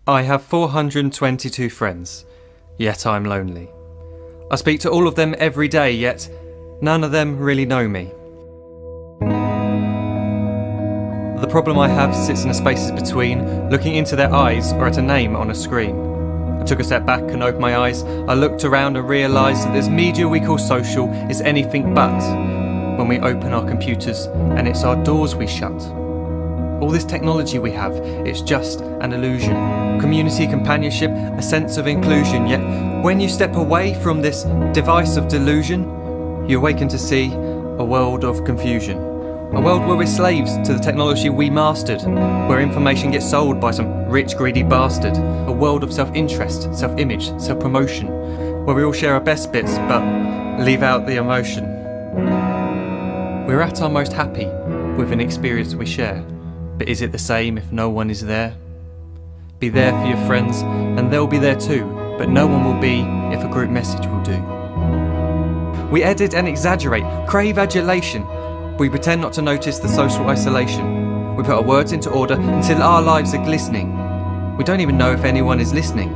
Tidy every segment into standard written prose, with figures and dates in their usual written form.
I have 422 friends, yet I'm lonely. I speak to all of them every day, yet none of them really know me. The problem I have sits in the spaces between, looking into their eyes or at a name on a screen. I took a step back and opened my eyes. I looked around and realised that this media we call social is anything but when we open our computers and it's our doors we shut. All this technology we have, it's just an illusion. Community, companionship, a sense of inclusion. Yet when you step away from this device of delusion, you awaken to see a world of confusion. A world where we're slaves to the technology we mastered, where information gets sold by some rich, greedy bastard. A world of self-interest, self-image, self-promotion, where we all share our best bits but leave out the emotion. We're at our most happy with an experience we share. But is it the same if no one is there? Be there for your friends and they'll be there too, but no one will be if a group message will do. We edit and exaggerate, crave adulation. We pretend not to notice the social isolation. We put our words into order until our lives are glistening. We don't even know if anyone is listening.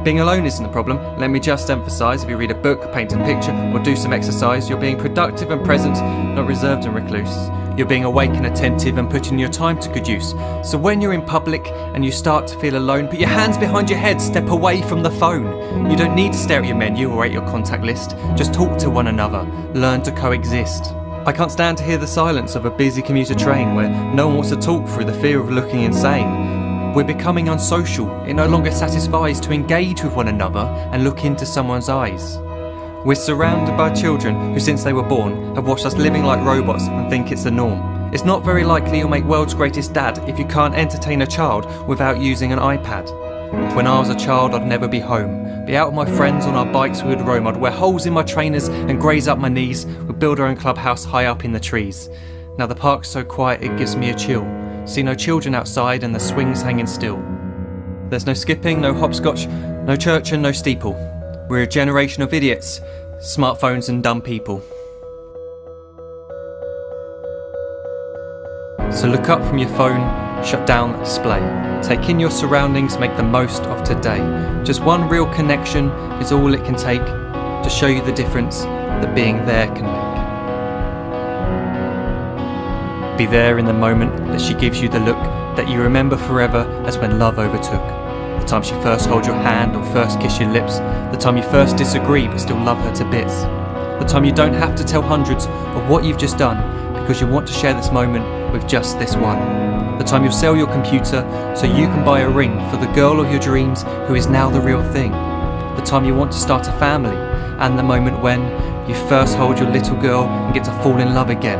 Being alone isn't the problem, let me just emphasise. If you read a book, paint a picture or do some exercise, you're being productive and present, not reserved and recluse. You're being awake and attentive and putting your time to good use. So when you're in public and you start to feel alone, put your hands behind your head, step away from the phone. You don't need to stare at your menu or at your contact list. Just talk to one another, learn to coexist. I can't stand to hear the silence of a busy commuter train where no one wants to talk through the fear of looking insane. We're becoming unsocial. It no longer satisfies to engage with one another and look into someone's eyes. We're surrounded by children who since they were born have watched us living like robots and think it's the norm. It's not very likely you'll make world's greatest dad if you can't entertain a child without using an iPad. When I was a child I'd never be home. Be out with my friends on our bikes we would roam. I'd wear holes in my trainers and graze up my knees. We'd build our own clubhouse high up in the trees. Now the park's so quiet it gives me a chill. See no children outside and the swings hanging still. There's no skipping, no hopscotch, no church and no steeple. We're a generation of idiots, smartphones and dumb people. So look up from your phone, shut down the display. Take in your surroundings, make the most of today. Just one real connection is all it can take to show you the difference that being there can make. Be there in the moment that she gives you the look that you remember forever as when love overtook. The time she first holds your hand or first kiss your lips. The time you first disagree but still love her to bits. The time you don't have to tell hundreds of what you've just done because you want to share this moment with just this one. The time you'll sell your computer so you can buy a ring for the girl of your dreams who is now the real thing. The time you want to start a family and the moment when you first hold your little girl and get to fall in love again.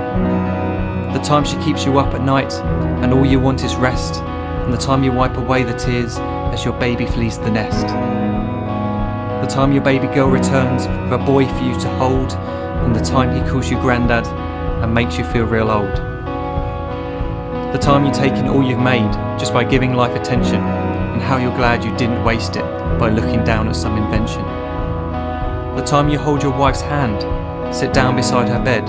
The time she keeps you up at night and all you want is rest, and the time you wipe away the tears as your baby flees the nest. The time your baby girl returns with a boy for you to hold, and the time he calls you granddad and makes you feel real old. The time you take in all you've made just by giving life attention, and how you're glad you didn't waste it by looking down at some invention. The time you hold your wife's hand, sit down beside her bed,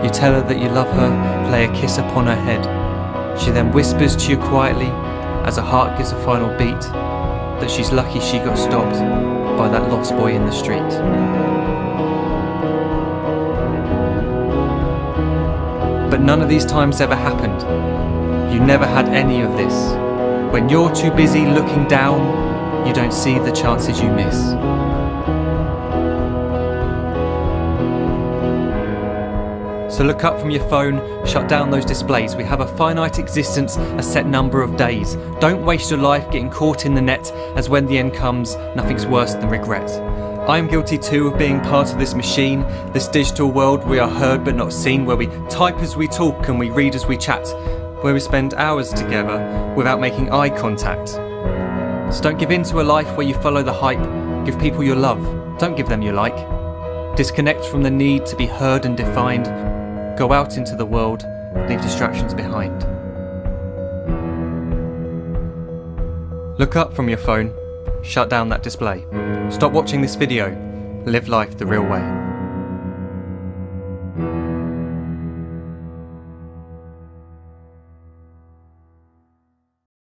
you tell her that you love her, lay a kiss upon her head. She then whispers to you quietly, as her heart gives a final beat, that she's lucky she got stopped by that lost boy in the street. But none of these times ever happened. You never had any of this. When you're too busy looking down, you don't see the chances you miss. So look up from your phone, shut down those displays. We have a finite existence, a set number of days. Don't waste your life getting caught in the net, as when the end comes, nothing's worse than regret. I am guilty too of being part of this machine, this digital world we are heard but not seen, where we type as we talk and we read as we chat, where we spend hours together without making eye contact. So don't give in to a life where you follow the hype. Give people your love, don't give them your like. Disconnect from the need to be heard and defined. Go out into the world, leave distractions behind. Look up from your phone, shut down that display. Stop watching this video, live life the real way.